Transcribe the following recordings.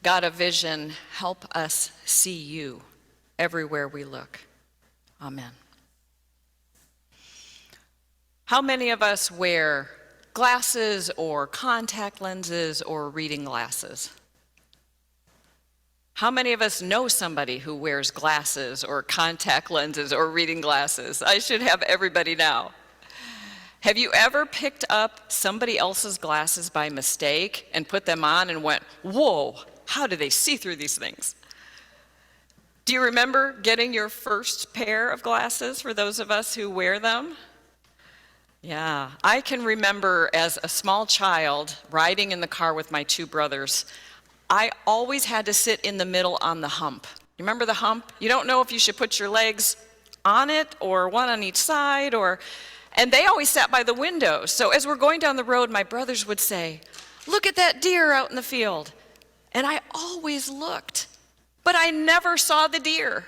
God of vision, help us see you everywhere we look. Amen. How many of us wear glasses or contact lenses or reading glasses? How many of us know somebody who wears glasses or contact lenses or reading glasses? I should have everybody now. Have you ever picked up somebody else's glasses by mistake and put them on and went, whoa, how do they see through these things? Do you remember getting your first pair of glasses for those of us who wear them? Yeah, I can remember as a small child riding in the car with my two brothers. I always had to sit in the middle on the hump. You remember the hump? You don't know if you should put your legs on it or one on each side, and they always sat by the window. So as we're going down the road, my brothers would say, look at that deer out in the field. And I always looked, but I never saw the deer.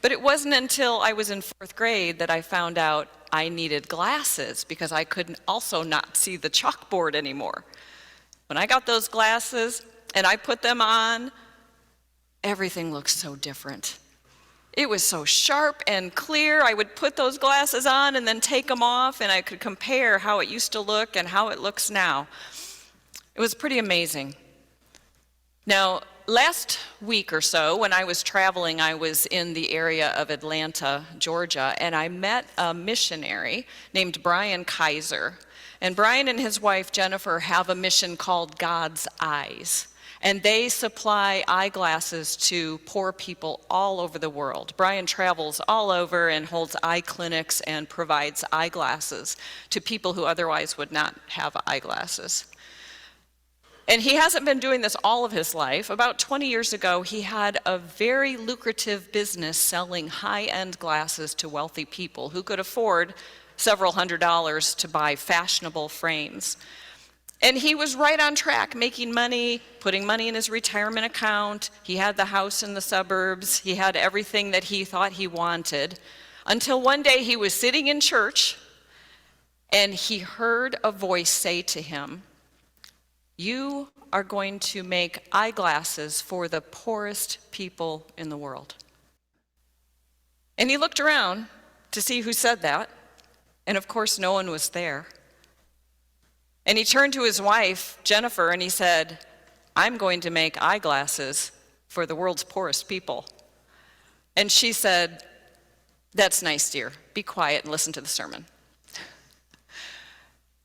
But it wasn't until I was in 4th grade that I found out I needed glasses because I could also not see the chalkboard anymore. When I got those glasses and I put them on, everything looked so different. It was so sharp and clear. I would put those glasses on and then take them off, and I could compare how it used to look and how it looks now. It was pretty amazing. Now, last week or so, when I was traveling, I was in the area of Atlanta, Georgia, and I met a missionary named Brian Kaiser. And Brian and his wife, Jennifer, have a mission called God's Eyes. And they supply eyeglasses to poor people all over the world. Brian travels all over and holds eye clinics and provides eyeglasses to people who otherwise would not have eyeglasses. And he hasn't been doing this all of his life. About 20 years ago, he had a very lucrative business selling high-end glasses to wealthy people who could afford several $100s to buy fashionable frames. And he was right on track, making money, putting money in his retirement account. He had the house in the suburbs. He had everything that he thought he wanted. Until one day he was sitting in church and he heard a voice say to him, "You are going to make eyeglasses for the poorest people in the world." And he looked around to see who said that. And of course, no one was there. And he turned to his wife, Jennifer, and he said, "I'm going to make eyeglasses for the world's poorest people." And she said, "That's nice, dear. Be quiet and listen to the sermon."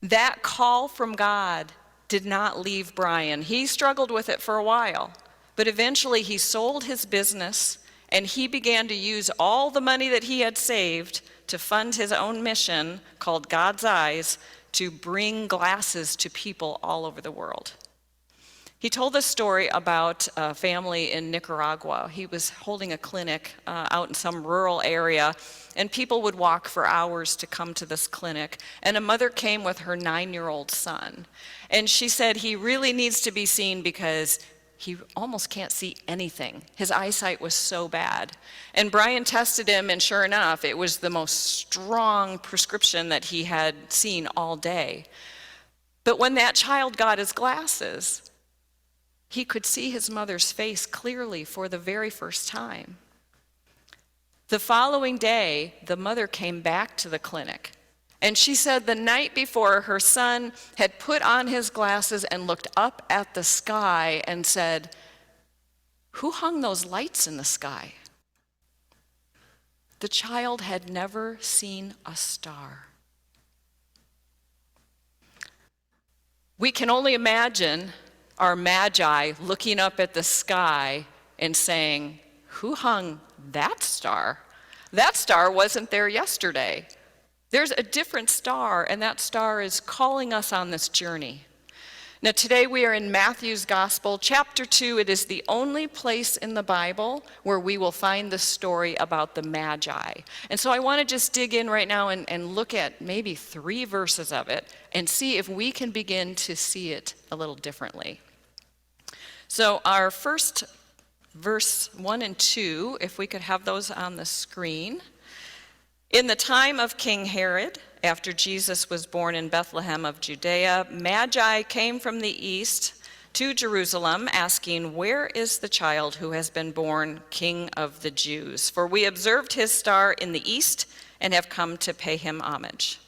That call from God did not leave Brian. He struggled with it for a while, but eventually he sold his business and he began to use all the money that he had saved to fund his own mission called God's Eyes to bring glasses to people all over the world. He told this story about a family in Nicaragua. He was holding a clinic out in some rural area, and people would walk for hours to come to this clinic. And a mother came with her 9-year-old son. And she said he really needs to be seen because he almost can't see anything. His eyesight was so bad. And Brian tested him, and sure enough, it was the most strong prescription that he had seen all day. But when that child got his glasses, he could see his mother's face clearly for the very first time. The following day, the mother came back to the clinic, and she said the night before her son had put on his glasses and looked up at the sky and said, "Who hung those lights in the sky?" The child had never seen a star. We can only imagine our magi looking up at the sky and saying, "Who hung that star? That star wasn't there yesterday. There's a different star, and that star is calling us on this journey." Now today we are in Matthew's Gospel, chapter 2. It is the only place in the Bible where we will find the story about the Magi. And so I want to just dig in right now and look at maybe 3 verses of it and see if we can begin to see it a little differently. So our first verse 1 and 2, if we could have those on the screen. In the time of King Herod, after Jesus was born in Bethlehem of Judea, Magi came from the east to Jerusalem, asking, "Where is the child who has been born King of the Jews? For we observed his star in the east and have come to pay him homage."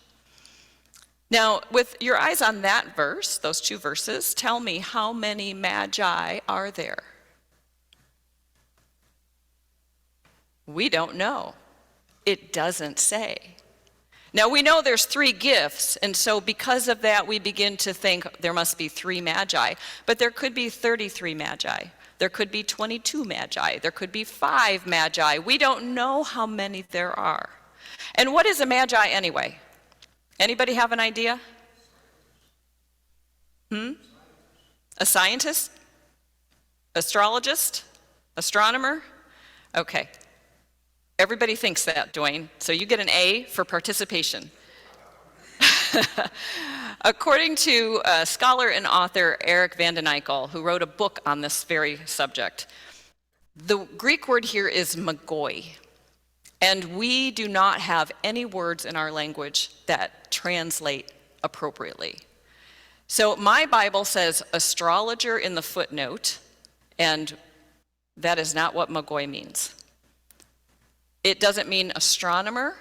Now, with your eyes on that verse, those two verses, tell me, how many magi are there? We don't know. It doesn't say. Now, we know there's 3 gifts, and so because of that, we begin to think there must be 3 magi. But there could be 33 magi. There could be 22 magi. There could be 5 magi. We don't know how many there are. And what is a magi anyway? Anybody have an idea? A scientist? Astrologist? Astronomer? Okay. Everybody thinks that, Dwayne, so you get an A for participation. According to scholar and author Eric Van den Eyck, who wrote a book on this very subject, the Greek word here is magoi, and we do not have any words in our language that translate appropriately. So my Bible says astrologer in the footnote, and that is not what magoi means. It doesn't mean astronomer,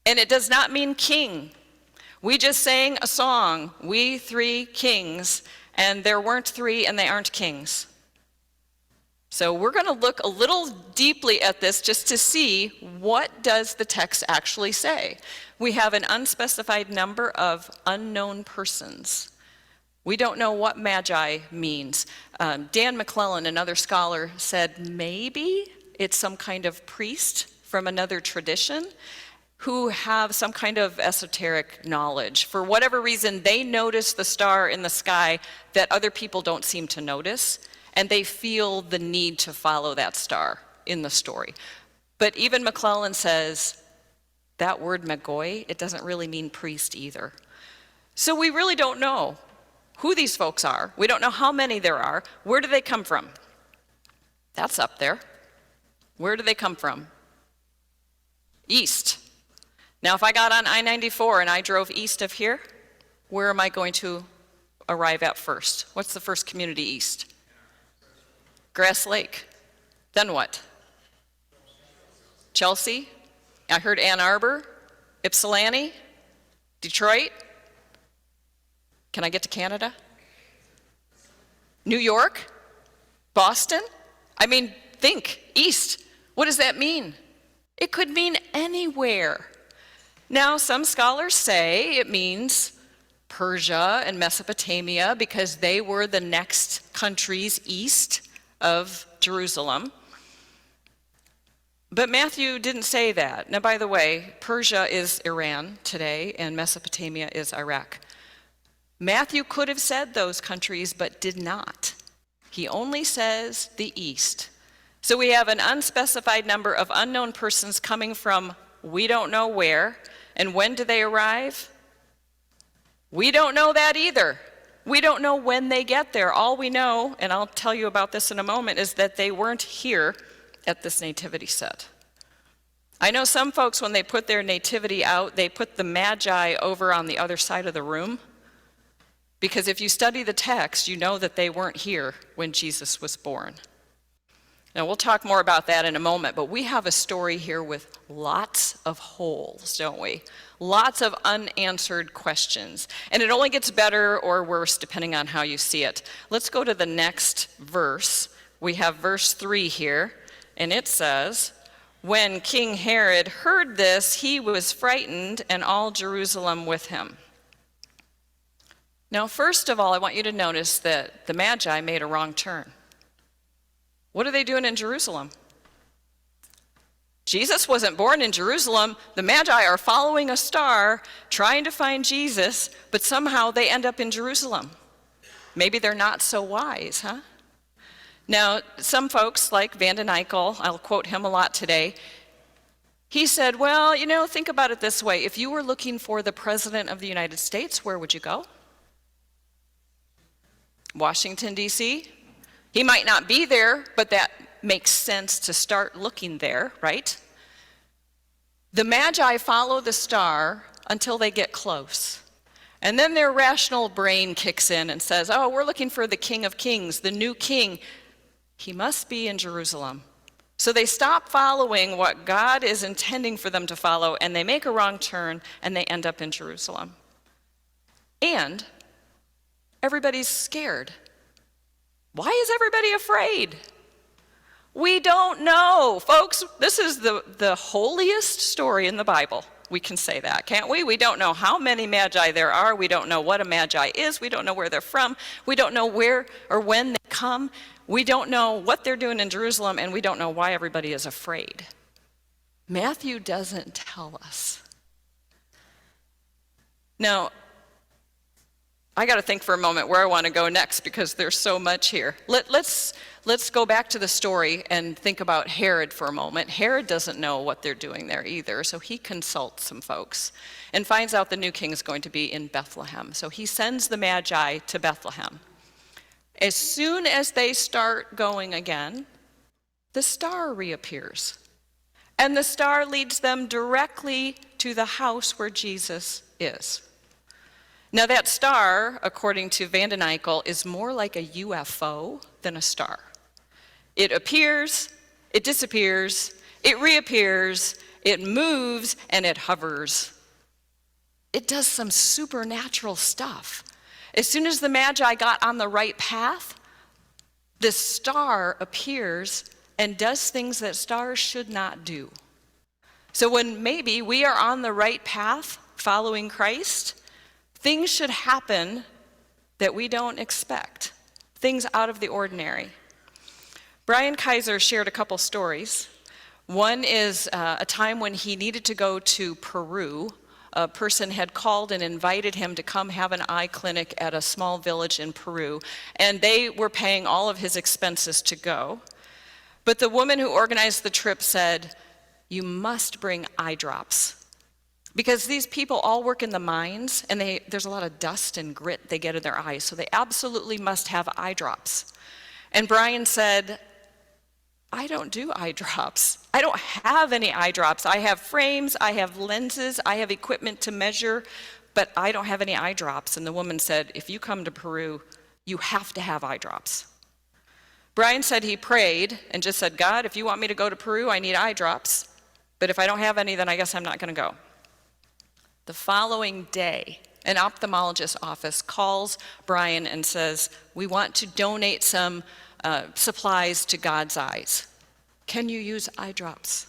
and it does not mean king. We just sang a song, "We 3 kings," and there weren't 3 and they aren't kings. So we're going to look a little deeply at this just to see, what does the text actually say? We have an unspecified number of unknown persons. We don't know what magi means. Dan McClellan, another scholar, said maybe it's some kind of priest from another tradition who have some kind of esoteric knowledge. For whatever reason, they notice the star in the sky that other people don't seem to notice, and they feel the need to follow that star in the story. But even McClellan says that word magoi, it doesn't really mean priest either. So we really don't know who these folks are. We don't know how many there are. Where do they come from? That's up there. Where do they come from? East. Now, if I got on I-94 and I drove east of here, where am I going to arrive at first? What's the first community east? Grass Lake. Then what? Chelsea. I heard Ann Arbor, Ypsilanti, Detroit. Can I get to Canada? New York? Boston? I mean, think, east. What does that mean? It could mean anywhere. Now, some scholars say it means Persia and Mesopotamia because they were the next countries east of Jerusalem. But Matthew didn't say that. Now, by the way, Persia is Iran today, and Mesopotamia is Iraq. Matthew could have said those countries, but did not. He only says the east. So we have an unspecified number of unknown persons coming from we don't know where. And when do they arrive? We don't know that either. We don't know when they get there. All we know, and I'll tell you about this in a moment, is that they weren't here at this nativity set. I know some folks, when they put their nativity out, they put the magi over on the other side of the room. Because if you study the text, you know that they weren't here when Jesus was born. Now, we'll talk more about that in a moment, but we have a story here with lots of holes, don't we? Lots of unanswered questions. And it only gets better or worse depending on how you see it. Let's go to the next verse. We have verse 3 here, and it says, "When King Herod heard this, he was frightened, and all Jerusalem with him." Now, first of all, I want you to notice that the Magi made a wrong turn. What are they doing in Jerusalem? Jesus wasn't born in Jerusalem. The Magi are following a star, trying to find Jesus, but somehow they end up in Jerusalem. Maybe they're not so wise, huh? Now, some folks like Van den Eyck, I'll quote him a lot today, he said, well, think about it this way. If you were looking for the President of the United States, where would you go? Washington, D.C.? He might not be there, but that makes sense to start looking there, right? The Magi follow the star until they get close. And then their rational brain kicks in and says, oh, we're looking for the King of Kings, the new king. He must be in Jerusalem. So they stop following what God is intending for them to follow, and they make a wrong turn, and they end up in Jerusalem. And everybody's scared. Why is everybody afraid? We don't know. Folks, this is the holiest story in the Bible. We can say that, can't we? We don't know how many magi there are. We don't know what a magi is. We don't know where they're from. We don't know where or when they come. We don't know what they're doing in Jerusalem, and we don't know why everybody is afraid. Matthew doesn't tell us. Now, I got to think for a moment where I want to go next because there's so much here. Let's go back to the story and think about Herod for a moment. Herod doesn't know what they're doing there either, so he consults some folks and finds out the new king is going to be in Bethlehem. So he sends the Magi to Bethlehem. As soon as they start going again, the star reappears. And the star leads them directly to the house where Jesus is. Now that star, according to Van den Eyck, is more like a UFO than a star. It appears, it disappears, it reappears, it moves, and it hovers. It does some supernatural stuff. As soon as the Magi got on the right path, this star appears and does things that stars should not do. So when maybe we are on the right path following Christ, things should happen that we don't expect, things out of the ordinary. Brian Kaiser shared a couple stories. One is a time when he needed to go to Peru. A person had called and invited him to come have an eye clinic at a small village in Peru, and they were paying all of his expenses to go. But the woman who organized the trip said, "You must bring eye drops." Because these people all work in the mines, and there's a lot of dust and grit they get in their eyes, so they absolutely must have eye drops. And Brian said, I don't do eye drops. I don't have any eye drops. I have frames, I have lenses, I have equipment to measure, but I don't have any eye drops. And the woman said, if you come to Peru, you have to have eye drops. Brian said he prayed and just said, God, if you want me to go to Peru, I need eye drops. But if I don't have any, then I guess I'm not going to go. The following day, an ophthalmologist's office calls Brian and says, we want to donate some supplies to God's eyes. Can you use eye drops?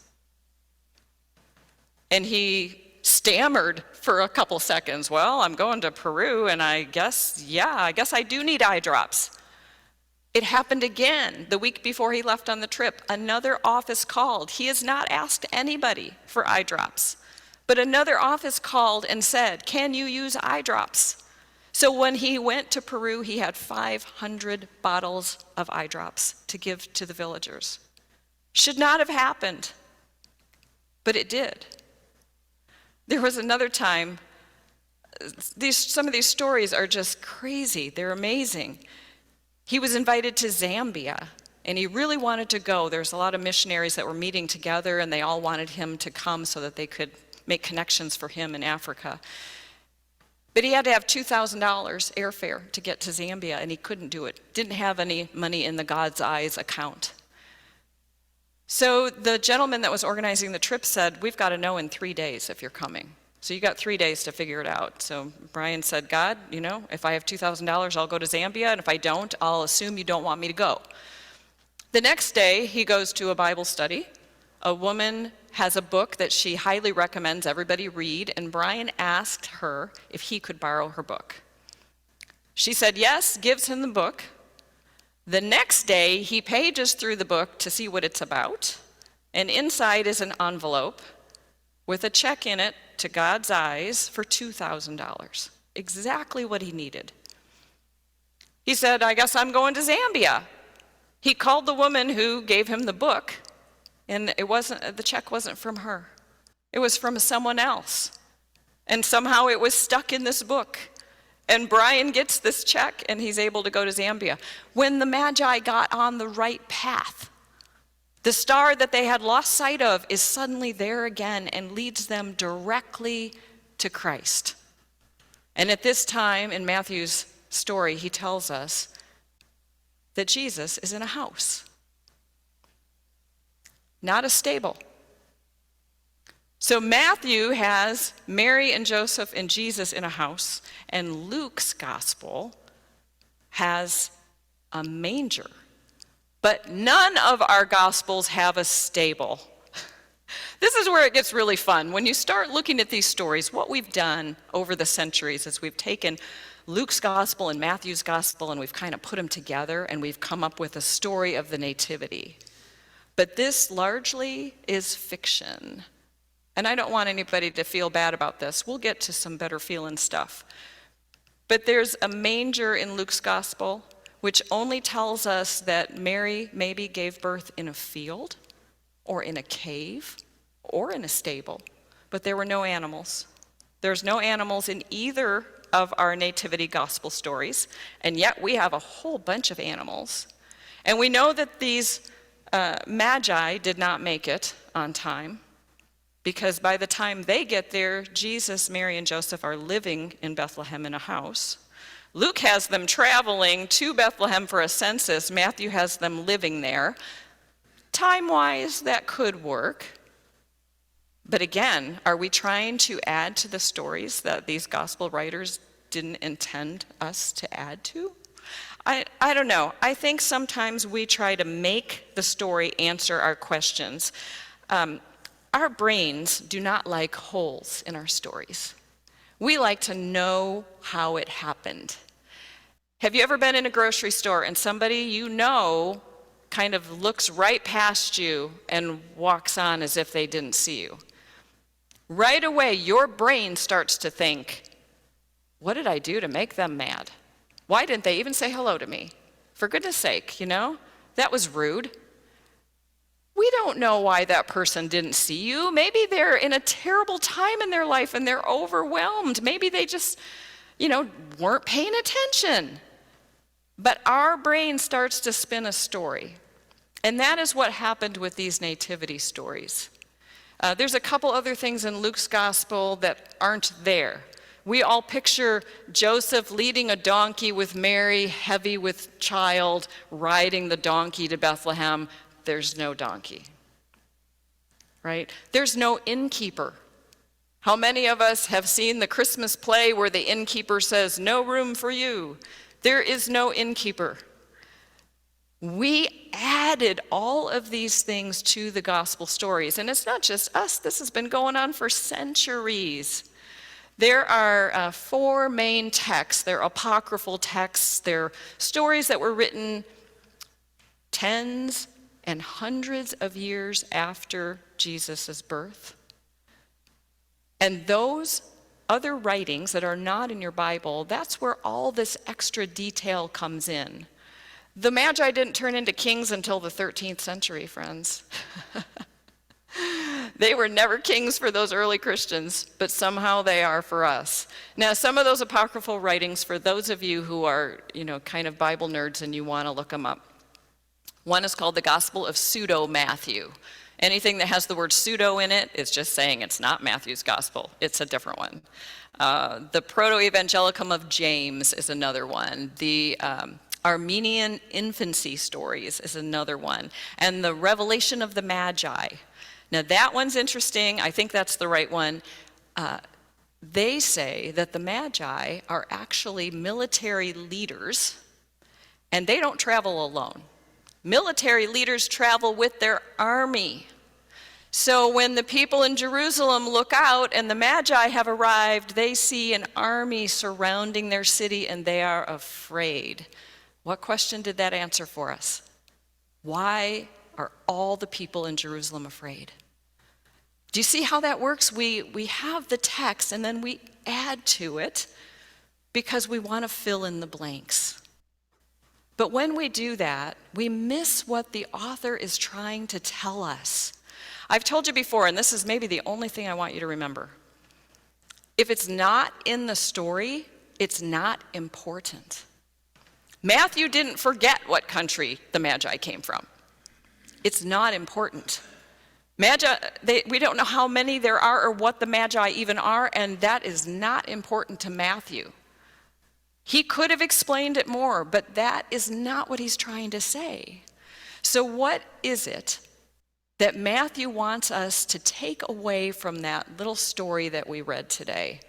And he stammered for a couple seconds. Well, I'm going to Peru, and I guess I do need eye drops. It happened again the week before he left on the trip. Another office called. He has not asked anybody for eye drops. But another office called and said, can you use eye drops? So when he went to Peru, he had 500 bottles of eye drops to give to the villagers. Should not have happened, but it did. There was another time, some of these stories are just crazy. They're amazing. He was invited to Zambia, and he really wanted to go. There's a lot of missionaries that were meeting together, and they all wanted him to come so that they could make connections for him in Africa. But he had to have $2,000 airfare to get to Zambia, and he couldn't do it. Didn't have any money in the God's Eyes account. So the gentleman that was organizing the trip said, we've got to know in 3 days if you're coming. So you got 3 days to figure it out. So Brian said, God, if I have $2,000, I'll go to Zambia, and if I don't, I'll assume you don't want me to go. The next day, he goes to a Bible study. A woman has a book that she highly recommends everybody read, and Brian asked her if he could borrow her book. She said yes, gives him the book. The next day, he pages through the book to see what it's about, and inside is an envelope with a check in it to God's Eyes for $2,000, exactly what he needed. He said, I guess I'm going to Zambia. He called the woman who gave him the book, and the check wasn't from her. It was from someone else. And somehow it was stuck in this book. And Brian gets this check, and he's able to go to Zambia. When the Magi got on the right path, the star that they had lost sight of is suddenly there again and leads them directly to Christ. And at this time in Matthew's story, he tells us that Jesus is in a house, not a stable. So Matthew has Mary and Joseph and Jesus in a house, and Luke's gospel has a manger. But none of our gospels have a stable. This is where it gets really fun. When you start looking at these stories, what we've done over the centuries is we've taken Luke's gospel and Matthew's gospel and we've kind of put them together and we've come up with a story of the nativity. But this largely is fiction. And I don't want anybody to feel bad about this. We'll get to some better feeling stuff. But there's a manger in Luke's gospel, which only tells us that Mary maybe gave birth in a field or in a cave or in a stable, but there were no animals. There's no animals in either of our nativity gospel stories, and yet we have a whole bunch of animals. And we know that these magi did not make it on time, because by the time they get there, Jesus, Mary, and Joseph are living in Bethlehem in a house. Luke has them traveling to Bethlehem for a census. Matthew has them living there. Time-wise, that could work. But again, are we trying to add to the stories that these gospel writers didn't intend us to add to? I don't know. I think sometimes we try to make the story answer our questions. Our brains do not like holes in our stories. We like to know how it happened. Have you ever been in a grocery store and somebody you know kind of looks right past you and walks on as if they didn't see you? Right away, your brain starts to think, what did I do to make them mad? Why didn't they even say hello to me? For goodness sake, that was rude. We don't know why that person didn't see you. Maybe they're in a terrible time in their life and they're overwhelmed. Maybe they just, weren't paying attention. But our brain starts to spin a story. And that is what happened with these nativity stories. There's a couple other things in Luke's gospel that aren't there. We all picture Joseph leading a donkey with Mary, heavy with child, riding the donkey to Bethlehem. There's no donkey, right? There's no innkeeper. How many of us have seen the Christmas play where the innkeeper says, "No room for you"? There is no innkeeper. We added all of these things to the gospel stories. And it's not just us. This has been going on for centuries. There are 4 main texts. They're apocryphal texts. They're stories that were written tens and hundreds of years after Jesus' birth. And those other writings that are not in your Bible, that's where all this extra detail comes in. The Magi didn't turn into kings until the 13th century, friends. They were never kings for those early Christians, but somehow they are for us. Now, some of those apocryphal writings, for those of you who are, kind of Bible nerds and you want to look them up, one is called the Gospel of Pseudo-Matthew. Anything that has the word pseudo in it is just saying it's not Matthew's gospel. It's a different one. The Proto-Evangelicum of James is another one. The Armenian infancy stories is another one. And the Revelation of the Magi. Now that one's interesting. I think that's the right one. They say that the Magi are actually military leaders, and they don't travel alone. Military leaders travel with their army. So when the people in Jerusalem look out and the Magi have arrived, they see an army surrounding their city and they are afraid. What question did that answer for us? Why are all the people in Jerusalem afraid? Do you see how that works? We have the text and then we add to it because we want to fill in the blanks. But when we do that, we miss what the author is trying to tell us. I've told you before, and this is maybe the only thing I want you to remember. If it's not in the story, it's not important. Matthew didn't forget what country the Magi came from. It's not important. Magi, we don't know how many there are or what the Magi even are, and that is not important to Matthew. He could have explained it more, but that is not what he's trying to say. So what is it that Matthew wants us to take away from that little story that we read today?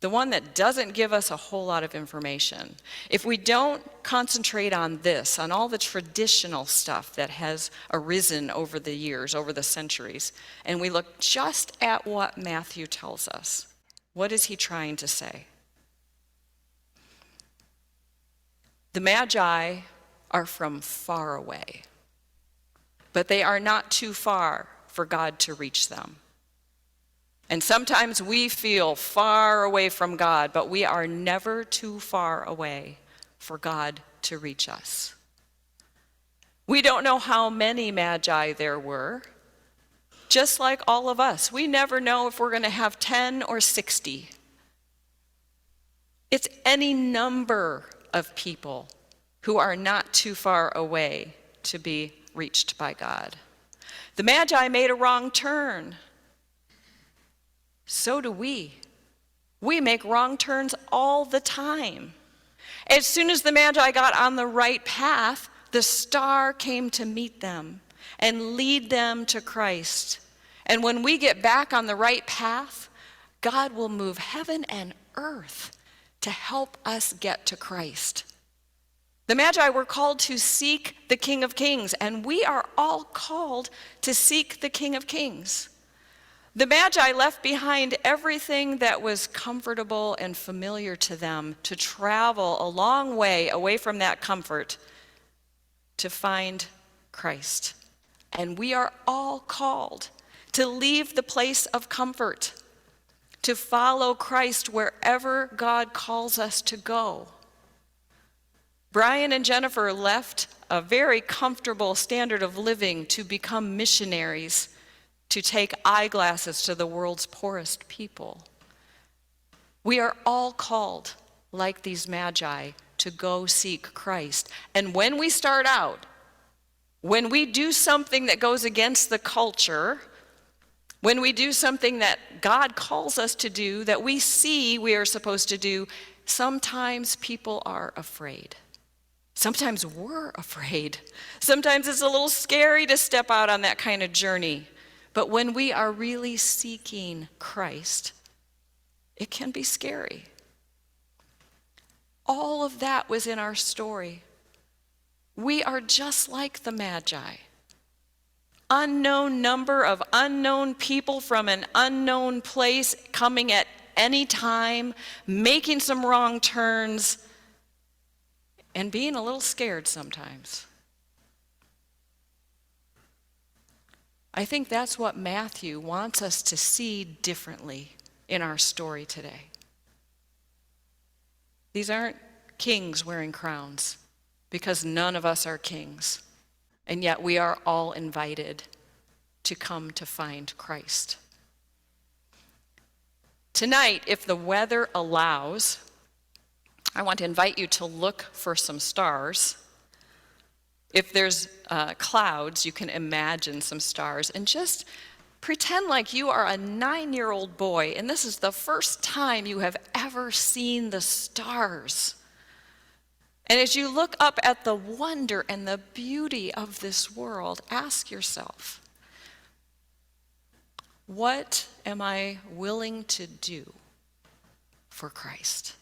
The one that doesn't give us a whole lot of information. If we don't concentrate on this, on all the traditional stuff that has arisen over the years, over the centuries, and we look just at what Matthew tells us, what is he trying to say? The Magi are from far away, but they are not too far for God to reach them. And sometimes we feel far away from God, but we are never too far away for God to reach us. We don't know how many Magi there were, just like all of us. We never know if we're going to have 10 or 60. It's any number of people who are not too far away to be reached by God. The Magi made a wrong turn. So do we. We make wrong turns all the time. As soon as the Magi got on the right path, the star came to meet them and lead them to Christ. And when we get back on the right path, God will move heaven and earth to help us get to Christ. The Magi were called to seek the King of Kings, and we are all called to seek the King of Kings. The Magi left behind everything that was comfortable and familiar to them to travel a long way away from that comfort to find Christ. And we are all called to leave the place of comfort, to follow Christ wherever God calls us to go. Brian and Jennifer left a very comfortable standard of living to become missionaries, to take eyeglasses to the world's poorest people. We are all called, like these Magi, to go seek Christ. And when we start out, when we do something that goes against the culture, when we do something that God calls us to do, that we see we are supposed to do, sometimes people are afraid. Sometimes we're afraid. Sometimes it's a little scary to step out on that kind of journey. But when we are really seeking Christ, it can be scary. All of that was in our story. We are just like the Magi. Unknown number of unknown people from an unknown place coming at any time, making some wrong turns, and being a little scared sometimes. I think that's what Matthew wants us to see differently in our story today. These aren't kings wearing crowns, because none of us are kings. And yet we are all invited to come to find Christ. Tonight, if the weather allows, I want to invite you to look for some stars. If there's clouds, you can imagine some stars, and just pretend like you are a 9-year-old boy, and this is the first time you have ever seen the stars. And as you look up at the wonder and the beauty of this world, ask yourself, what am I willing to do for Christ?